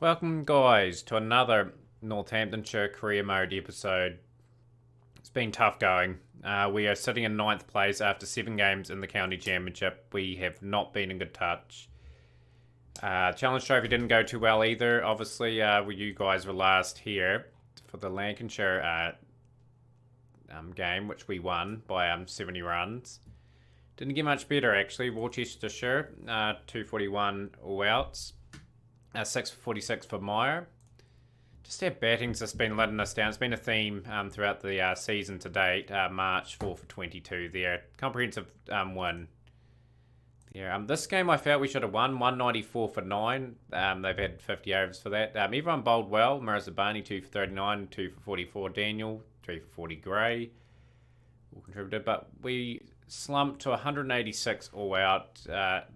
Welcome, guys, to another Northamptonshire career mode episode. It's been tough going. We are sitting in ninth place after 7 games in the county championship. We have not been in good touch. Challenge Trophy didn't go too well either. Obviously, you guys were last here for the Lancashire game, which we won by 70 runs. Didn't get much better, actually. Worcestershire, 241 all outs. 646 for Meyer. Just our batting's just been letting us down. It's been a theme throughout the season to date. March 4 for 22 there. Comprehensive win. Yeah, this game I felt we should have won. 194 for 9. They've had 50 overs for that. Everyone bowled well. Mirazabani 2 for 39, 2 for 44. Daniel 3 for 40. Gray all contributed, but we slumped to 186 all out.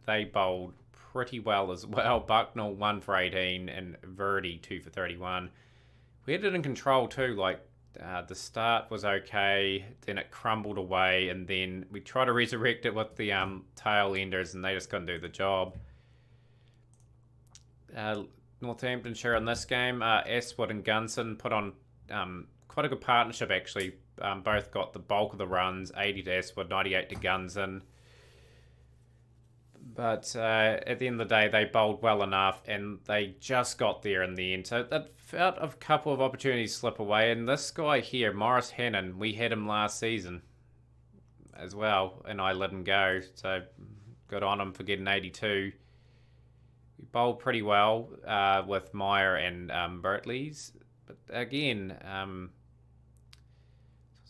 They bowled pretty well as well. Bucknell 1 for 18 and Verdi 2 for 31. We had it in control too. The start was okay, then it crumbled away, and then we tried to resurrect it with the tail enders, and they just couldn't do the job. Northamptonshire in this game, Aswood and Gunson put on quite a good partnership actually. Both got the bulk of the runs, 80 to Aswood, 98 to Gunson. But at the end of the day, they bowled well enough, and they just got there in the end. So that felt a couple of opportunities slip away. And this guy here, Morris Hannon, we had him last season as well, and I let him go. So good on him for getting 82. We bowled pretty well with Meyer and Bertley's. But again,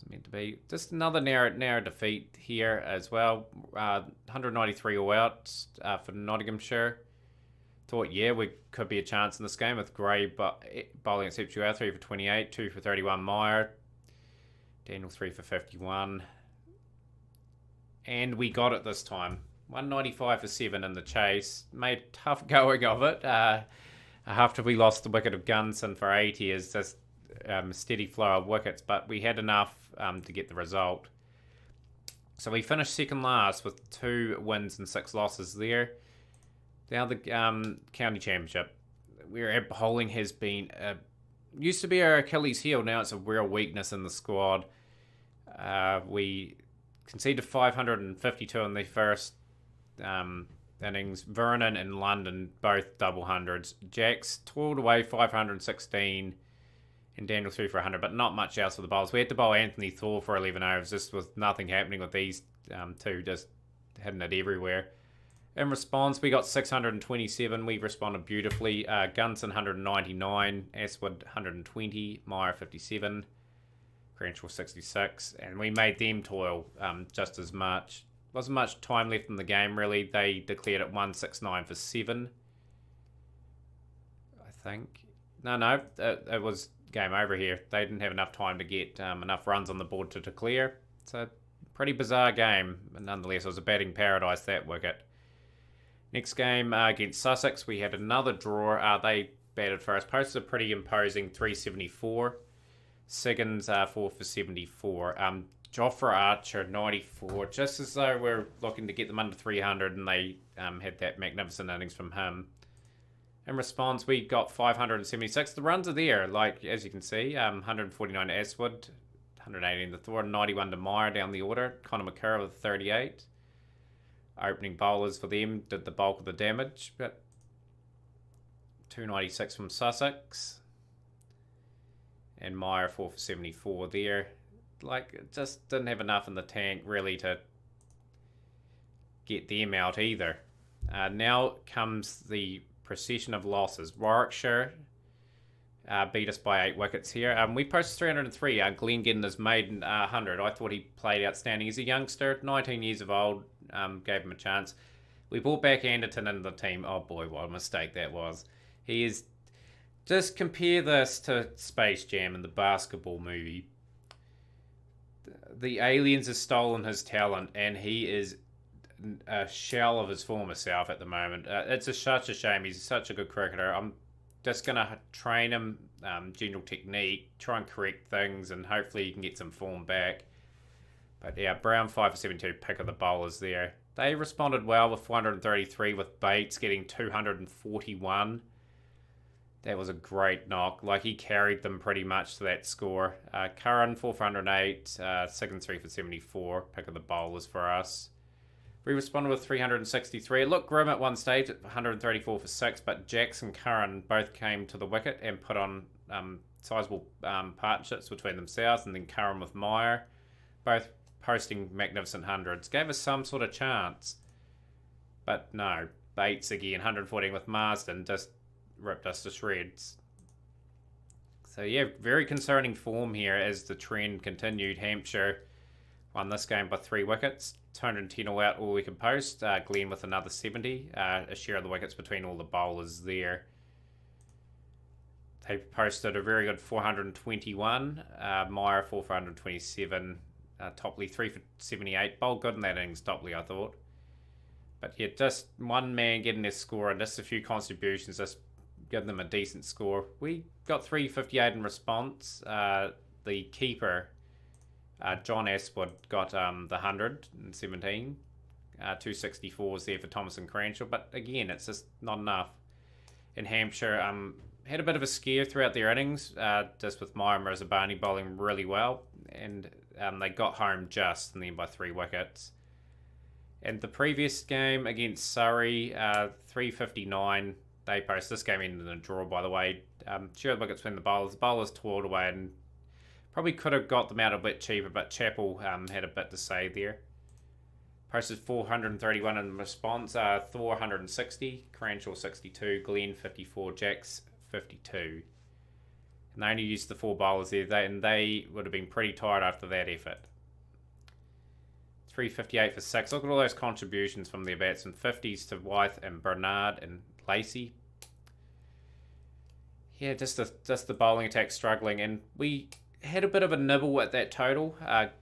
meant to be just another narrow defeat here as well. 193 all out for Nottinghamshire. Thought, yeah, we could be a chance in this game with Gray bowling except you 3 for 28, 2 for 31 Meyer. Daniel 3 for 51. And we got it this time. 195 for 7 in the chase. Made tough going of it. After we lost the wicket of Gunson for 80 is just steady flow of wickets, but we had enough to get the result. So we finished second last with 2 wins and 6 losses there. Now the county championship, where bowling has been used to be our Achilles heel. Now it's a real weakness in the squad. We conceded 552 in the first innings. Vernon and London both double hundreds. Jacks toiled away 516. And Daniel 3 for 100, but not much else for the bowlers. We had to bowl Anthony Thor for 11 overs, just with nothing happening with these two, just hitting it everywhere. In response, we got 627. We responded beautifully. Gunson 199, Aswood 120, Meyer 57, Crenshaw 66, and we made them toil just as much. Wasn't much time left in the game, really. They declared it 169 for 7, I think. No, it was game over here. They didn't have enough time to get enough runs on the board to declare. It's a pretty bizarre game, but nonetheless, it was a batting paradise, that wicket. Next game against Sussex, we had another draw. They batted first, posted a pretty imposing 374. Siggins 4 for 74. Jofra Archer 94, just as though we're looking to get them under 300, and they had that magnificent innings from him. In response, we got 576. The runs are there, as you can see. 149 to Aswood, 118 to Thor, 91 to Meyer down the order. Connor McCurra with 38. Opening bowlers for them did the bulk of the damage, but 296 from Sussex. And Meyer 4 for 74 there. Just didn't have enough in the tank, really, to get them out either. Now comes the procession of losses. Warwickshire beat us by 8 wickets here. We posted 303. Glenn getting his maiden 100. I thought he played outstanding. He's a youngster, 19 years of old. Gave him a chance. We brought back Anderton into the team. Oh boy, what a mistake that was. He is... Just compare this to Space Jam and the basketball movie. The aliens have stolen his talent, and he is a shell of his former self at the moment. It's such a shame. He's such a good cricketer. I'm just going to train him, general technique, try and correct things, and hopefully he can get some form back. But yeah, Brown 5 for 72, pick of the bowlers there. They responded well with 433, with Bates getting 241. That was a great knock. Like, he carried them pretty much to that score. Curran, 4 for 108. Siggins, 3 for 74. Pick of the bowlers for us. We responded with 363. It looked grim at one stage at 134 for 6, but Jackson and Curran both came to the wicket and put on sizable partnerships between themselves, and then Curran with Meyer, both posting magnificent hundreds. Gave us some sort of chance. But no, Bates again, 114 with Marsden, just ripped us to shreds. So yeah, very concerning form here as the trend continued. Hampshire won this game by 3 wickets, 210 all out, all we could post. Glenn with another 70, a share of the wickets between all the bowlers there. They posted a very good 421, Meyer 4 for 127, Topley 3 for 78. Bowled good in that innings, Topley, I thought. But yeah, just one man getting their score and just a few contributions, just giving them a decent score. We got 358 in response. The keeper, John Aswood, got the 117. 264s there for Thomas and Cranshaw. But again, it's just not enough. In Hampshire, had a bit of a scare throughout their innings, just with Meyer and Mirzabani bowling really well. And they got home just, and then by 3 wickets. And the previous game against Surrey, 359, they posted. This game ended in a draw, by the way. Share of wickets between the bowlers. The bowlers toiled away and probably could have got them out a bit cheaper, but Chappell had a bit to say there. Posted 431 in response. Thor 160, Cranshaw 62, Glenn 54, Jacks 52. And they only used the 4 bowlers there, and they would have been pretty tired after that effort. 358 for 6. Look at all those contributions from their batsmen. 50s to Wythe and Bernard and Lacey. Yeah, just the bowling attack struggling. And we had a bit of a nibble at that total.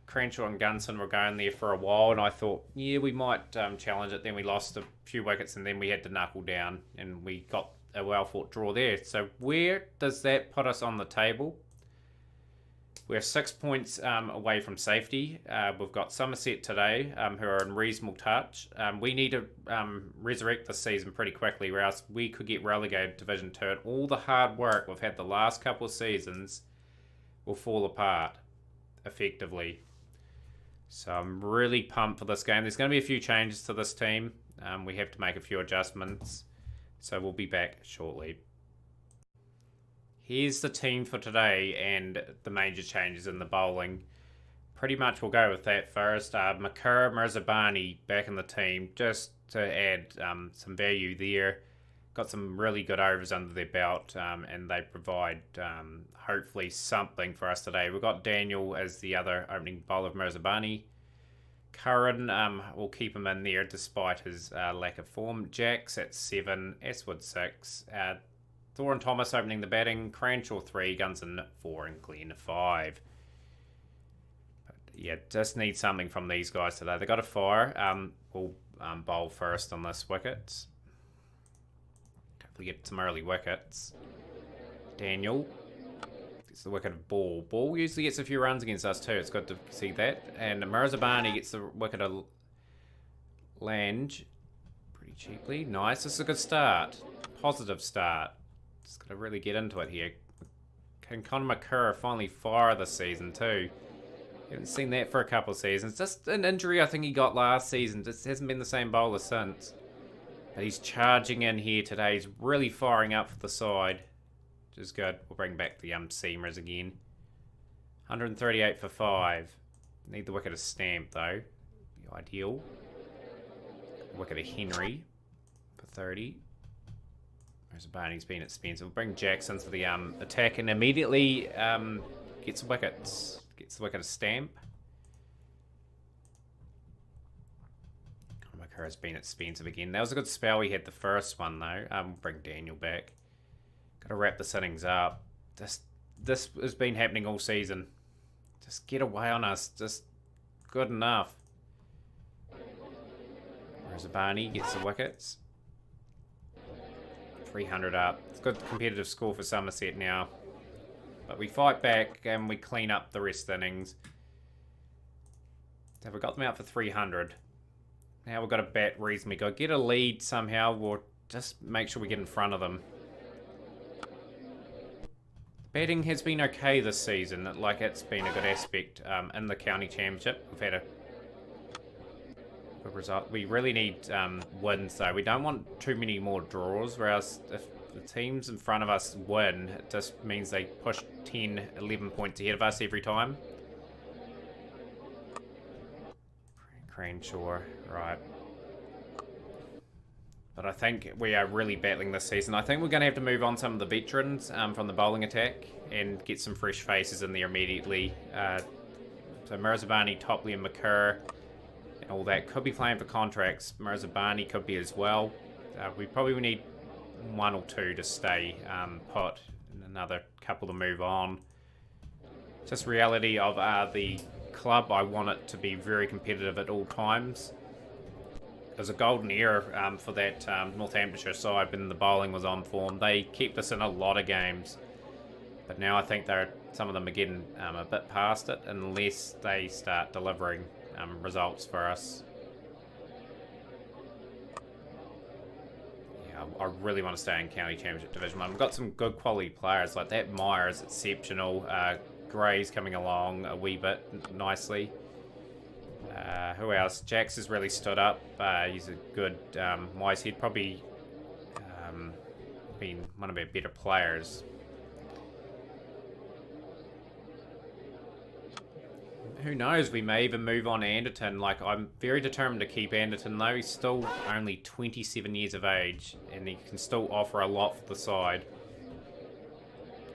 Cranshaw and Gunson were going there for a while, and I thought, yeah, we might challenge it. Then we lost a few wickets, and then we had to knuckle down, and we got a well-fought draw there. So where does that put us on the table? We're 6 points away from safety. We've got Somerset today, who are in reasonable touch. We need to resurrect this season pretty quickly, or else we could get relegated to Division 2. And all the hard work we've had the last couple of seasons will fall apart, effectively. So I'm really pumped for this game. There's going to be a few changes to this team. We have to make a few adjustments. So we'll be back shortly. Here's the team for today and the major changes in the bowling. Pretty much we'll go with that first. Makura, Mirzabani back in the team just to add some value there. Got some really good overs under their belt, and they provide hopefully something for us today. We've got Daniel as the other opening bowler of Mirzabani. Curran, will keep him in there despite his lack of form. Jacks at 7, Aswood 6. Thor and Thomas opening the batting. Cranshaw 3, Gunson 4, and Glenn 5. But yeah, just need something from these guys today. They got a fire. We'll bowl first on this wicket. Hopefully get some early wickets. Daniel gets the wicket of Ball. Ball usually gets a few runs against us too. It's good to see that. And Mirzabani gets the wicket of Lange pretty cheaply. Nice. This is a good start. Positive start. Just got to really get into it here. Can Conor Makura finally fire this season too? Haven't seen that for a couple of seasons. Just an injury I think he got last season. Just hasn't been the same bowler since. But he's charging in here today. He's really firing up for the side. Which is good. We'll bring back the seamers again. 138 for 5. Need the wicket of Stamp though. Be ideal. Wicket of Henry for 30. Mirzabani's been expensive. We'll bring Jackson for the attack and immediately gets wickets. Gets the wicket of Stamp. Makura's been expensive again. That was a good spell we had the first one though. We'll bring Daniel back. Got to wrap the innings up. This has been happening all season. Just get away on us. Just good enough. Mirzabani gets the wickets. 300 up. It's a good competitive score for Somerset now. But we fight back and we clean up the rest of the innings. So we got them out for 300. Now we've got to bat reasonably good. Get a lead somehow. We'll just make sure we get in front of them. Batting has been okay this season. Like, it's been a good aspect in the county championship. We've had a good result. We really need wins, though. We don't want too many more draws, whereas if the teams in front of us win, it just means they push 10, 11 points ahead of us every time. Crenshaw, right. But I think we are really battling this season. I think we're going to have to move on some of the veterans from the bowling attack and get some fresh faces in there immediately. So Mirzabani, Topley and McCurr and all that could be playing for contracts. Mirzabani could be as well. We probably need one or two to stay put and another couple to move on. Just reality of the club. I want it to be very competitive at all times. It was a golden era for that Northamptonshire side when the bowling was on form. They kept us in a lot of games, but now I think some of them are getting a bit past it unless they start delivering results for us. Yeah, I really want to stay in County Championship Division 1. We've got some good quality players like that. Meyer is exceptional. Gray's coming along a wee bit nicely. Who else? Jax has really stood up. He's a good wise head. Probably been one of our better players. Who knows? We may even move on Anderton. Like, I'm very determined to keep Anderton, though. He's still only 27 years of age, and he can still offer a lot for the side.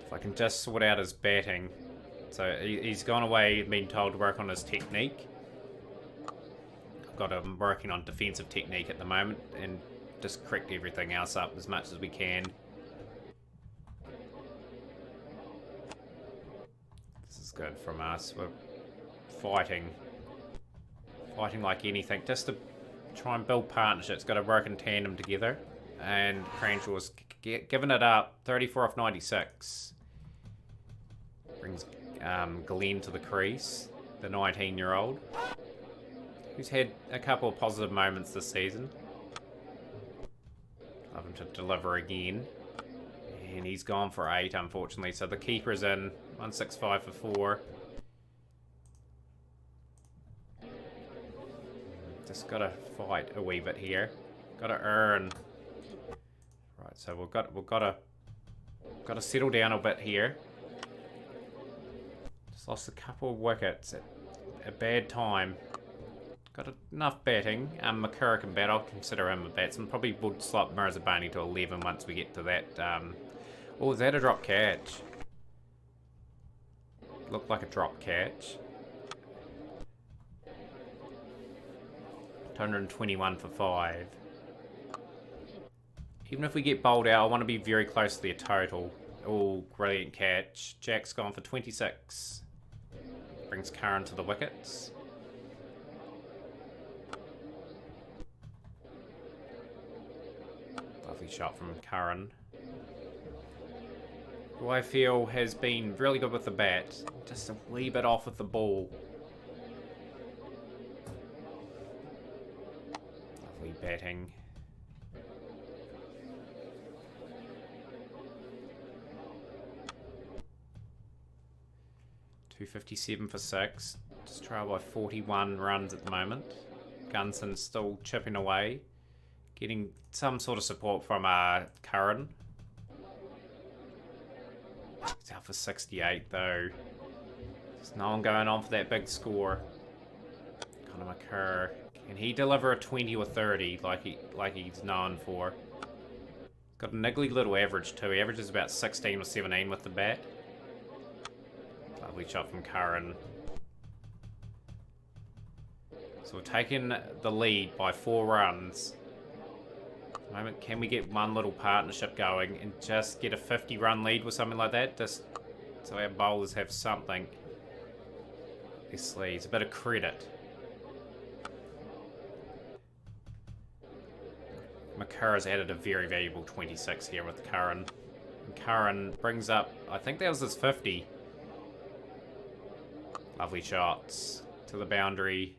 If I can just sort out his batting. So he's gone away, been told to work on his technique. Got him working on defensive technique at the moment and just correct everything else up as much as we can. This is good from us. We're fighting like anything just to try and build partnerships. Got to work in tandem together. And Cranshaw's giving it up. 34 off 96. Brings Glenn to the crease, the 19-year-old. Who's had a couple of positive moments this season. Love him to deliver again. And he's gone for 8, unfortunately. So the keeper's in. 165 for 4. Just got to fight a wee bit here. Got to earn. Right, so we've got to settle down a bit here. Just lost a couple of wickets at a bad time. Got enough batting. McCurr can bat. I'll consider him a batsman. Probably would slot Mirzabani to 11 once we get to that. Oh, is that a drop catch? Looked like a drop catch. 221 for 5. Even if we get bowled out, I want to be very close to their total. Oh, brilliant catch. Jack's gone for 26. Brings Curran to the wickets. Lovely shot from Curran, who I feel has been really good with the bat. Just a wee bit off with the ball. Lovely batting. .257 for 6. Just trail by 41 runs at the moment. Gunson's still chipping away. Getting some sort of support from Curran. He's out for 68 though. There's no one going on for that big score. Conor McCurr. Can he deliver a 20 or 30 like he's known for? Got a niggly little average too. He averages about 16 or 17 with the bat. Lovely shot from Curran. So we're taking the lead by 4 runs. At the moment, can we get one little partnership going and just get a 50-run lead with something like that? Just so our bowlers have something. Their sleeves, a bit of credit. McCurr has added a very valuable 26 here with Curran. And Curran brings up, I think that was his 50. Lovely shots to the boundary.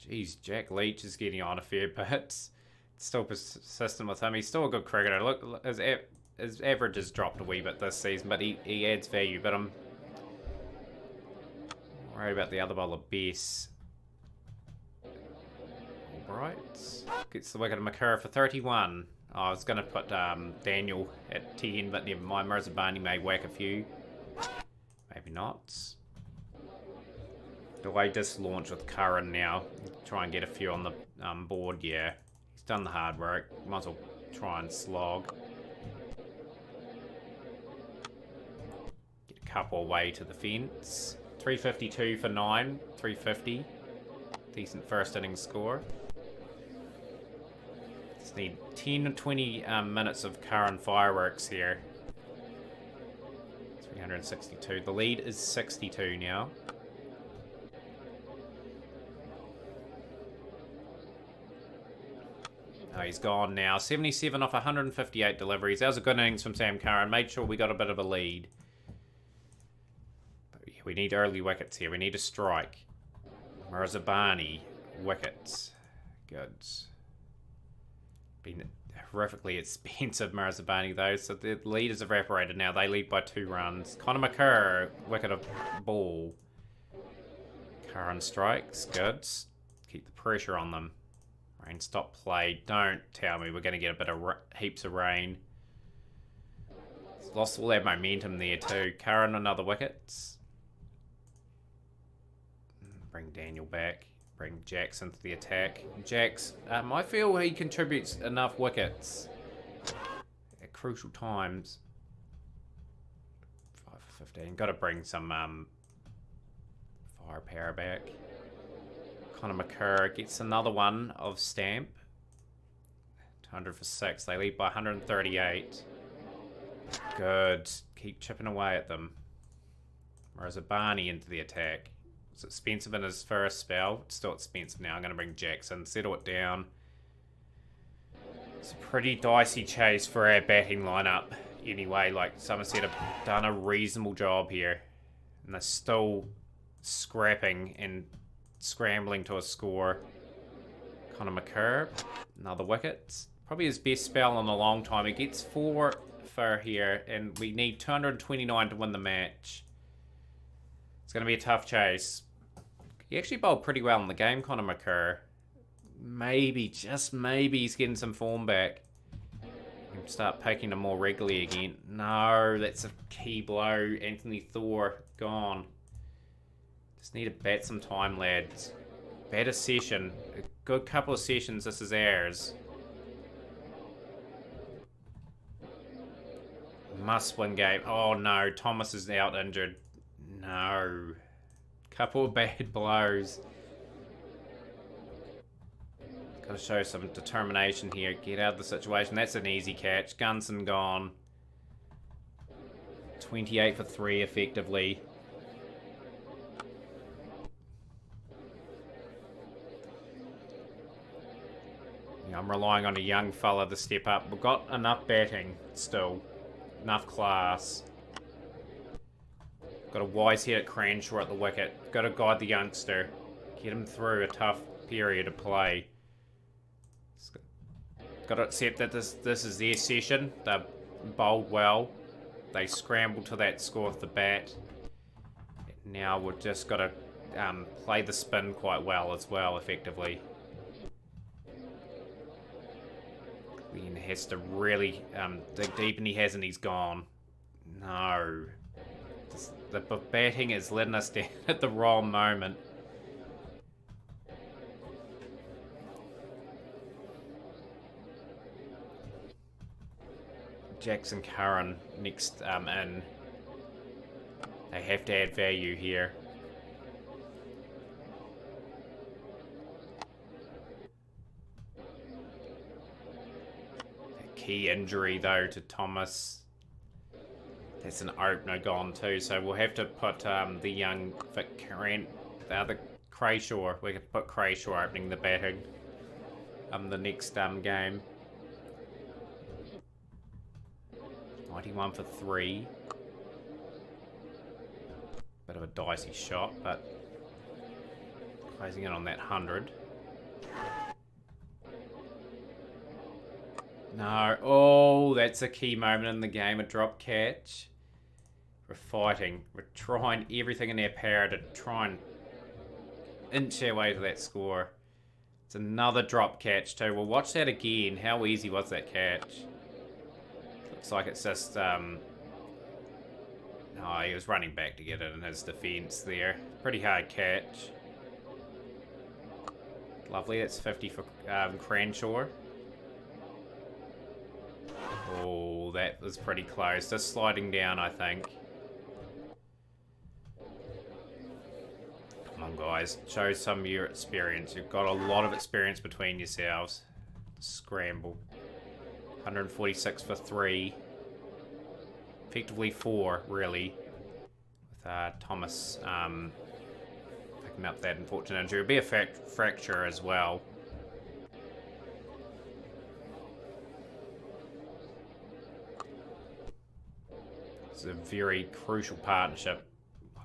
Jeez, Jack Leach is getting on a fair bit. Still persistent with him. He's still a good cricketer. Look, his his average has dropped a wee bit this season, but he adds value. But I'm worried about the other bowler, Bess. Alright. Gets the wicket of McCurr for 31. Oh, I was going to put Daniel at 10, but never mind. Mirzabani may whack a few. Maybe not. Do I just launch with Curran now? Try and get a few on the board, yeah. He's done the hard work. Might as well try and slog. Get a couple away to the fence. 352 for 9. 350. Decent first innings score. Just need 10 or 20 minutes of Curran fireworks here. 362. The lead is 62 now. Oh, he's gone now. 77 off 158 deliveries. That was a good innings from Sam Curran. Made sure we got a bit of a lead. But yeah, we need early wickets here. We need a strike. Mirzabani, wickets. Good. Been horrifically expensive, Mirzabani, though. So the lead has evaporated now. They lead by 2 runs. Connor McCurr, wicket of ball. Curran strikes. Good. Keep the pressure on them. Rain stop play. Don't tell me we're going to get a bit of heaps of rain. It's lost all that momentum there too. Curran another wicket. Bring Daniel back. Bring Jackson to the attack. Jax, I feel he contributes enough wickets at crucial times. 5 for 15. Got to bring some firepower back. Connor McCurr gets another one of Stamp. 200 for 6. They lead by 138. Good. Keep chipping away at them. Mirzabani into the attack. Was expensive in his first spell. It's still expensive now. I'm going to bring Jackson. Settle it down. It's a pretty dicey chase for our batting lineup. Anyway, like Somerset have done a reasonable job here. And they're still scrapping and scrambling to a score. Connor McCurr, another wicket. Probably his best spell in a long time. He gets 4 for here, and we need 229 to win the match. It's going to be a tough chase. He actually bowled pretty well in the game, Connor McCurr. Maybe, just maybe, he's getting some form back. He'll start poking him more regularly again. No, that's a key blow. Anthony Thor, gone. Just need to bat some time, lads. Bat a session. A good couple of sessions, this is ours. Must win game. Oh no, Thomas is out injured. No. Couple of bad blows. Gotta show some determination here. Get out of the situation. That's an easy catch. Gunson gone. 28 for 3 effectively. I'm relying on a young fella to step up. We've got enough batting still. Enough class. Got a wise head at Cranshaw at the wicket. Got to guide the youngster. Get him through a tough period of play. Got to accept that this is their session. They've bowled well. They scrambled to that score off the bat. Now we've just got to play the spin quite well as well, effectively. Ian has to really dig deep, and he hasn't. He's gone. No. The batting is letting us down at the wrong moment. Jackson Curran next in. They have to add value here. Key injury though to Thomas. That's an opener gone too, so we'll have to put the young Vic Curran, the other Crayshaw. We could put Crayshaw opening the batting the next game. 91 for 3. Bit of a dicey shot, but closing in on that 100. No. Oh, that's a key moment in the game, a drop catch. We're fighting. We're trying everything in our power to try and inch our way to that score. It's another drop catch too. We'll watch that again. How easy was that catch? Looks like it's just... No, he was running back to get it in his defence there. Pretty hard catch. Lovely, that's 50 for Cranshaw. Oh, that was pretty close. Just sliding down, I think. Come on, guys. Show some of your experience. You've got a lot of experience between yourselves. Scramble. 146 for 3. Effectively 4, really. With Thomas picking up that unfortunate injury. It'll be a fracture as well. It's a very crucial partnership.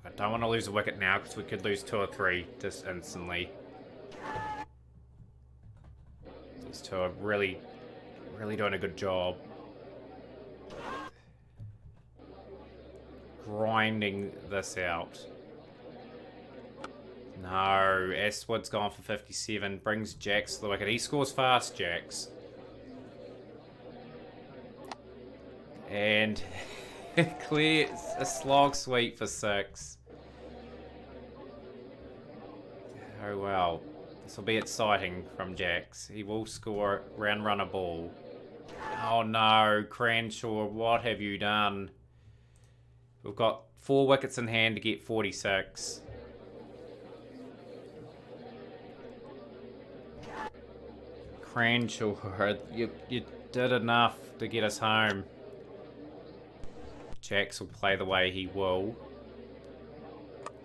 I don't want to lose a wicket now because we could lose 2 or 3 just instantly. These two are really doing a good job. Grinding this out. No, Astwood's gone for 57. Brings Jax to the wicket. He scores fast, Jax. And clear a slog sweep for 6. Oh well. This will be exciting from Jax. He will score round runner ball. Oh no, Cranshaw, what have you done? We've got 4 wickets in hand to get 46. Cranshaw, you did enough to get us home. Jax will play the way he will.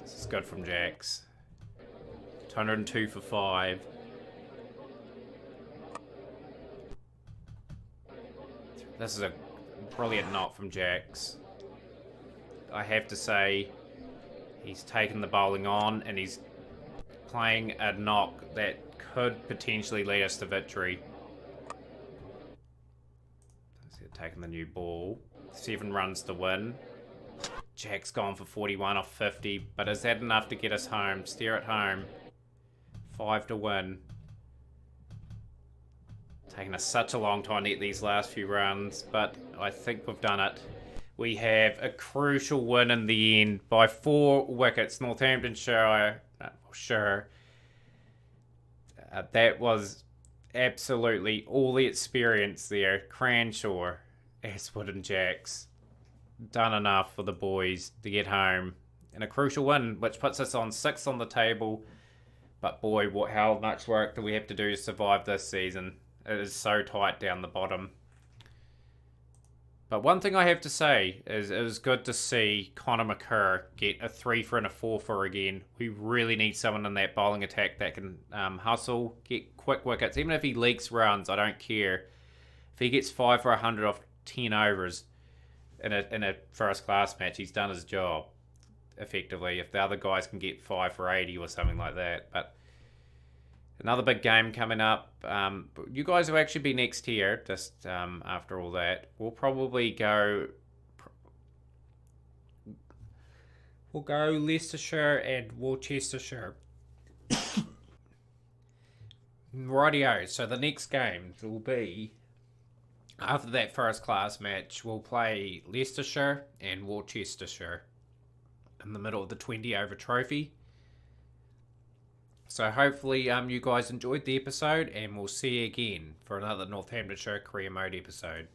This is good from Jax. 202 for 5. This is a brilliant knock from Jax. I have to say, he's taken the bowling on and he's playing a knock that could potentially lead us to victory. Taking the new ball. 7 runs to win. Jack's gone for 41 off 50, but is that enough to get us home? Steer it home. 5 to win. Taking us such a long time to get these last few runs, but I think we've done it. We have a crucial win in the end by 4 wickets. Northamptonshire, sure. That was absolutely all the experience there. Cranshaw, Astwood and Jax. Done enough for the boys to get home. And a crucial win, which puts us on 6th on the table. But boy, how much work do we have to do to survive this season? It is so tight down the bottom. But one thing I have to say is it was good to see Connor McCurr get a 3 for and a 4 for again. We really need someone in that bowling attack that can hustle, get quick wickets. Even if he leaks runs, I don't care. If he gets 5 for 100 off 10 overs in a first class match, he's done his job effectively. If the other guys can get 5 for 80 or something like that. But another big game coming up. You guys will actually be next here, just after all that. We'll probably go... We'll go Leicestershire and Worcestershire. Rightio, so the next game will be... After that first class match, we'll play Leicestershire and Worcestershire in the middle of the 20 over trophy. So hopefully you guys enjoyed the episode, and we'll see you again for another Northamptonshire Career Mode episode.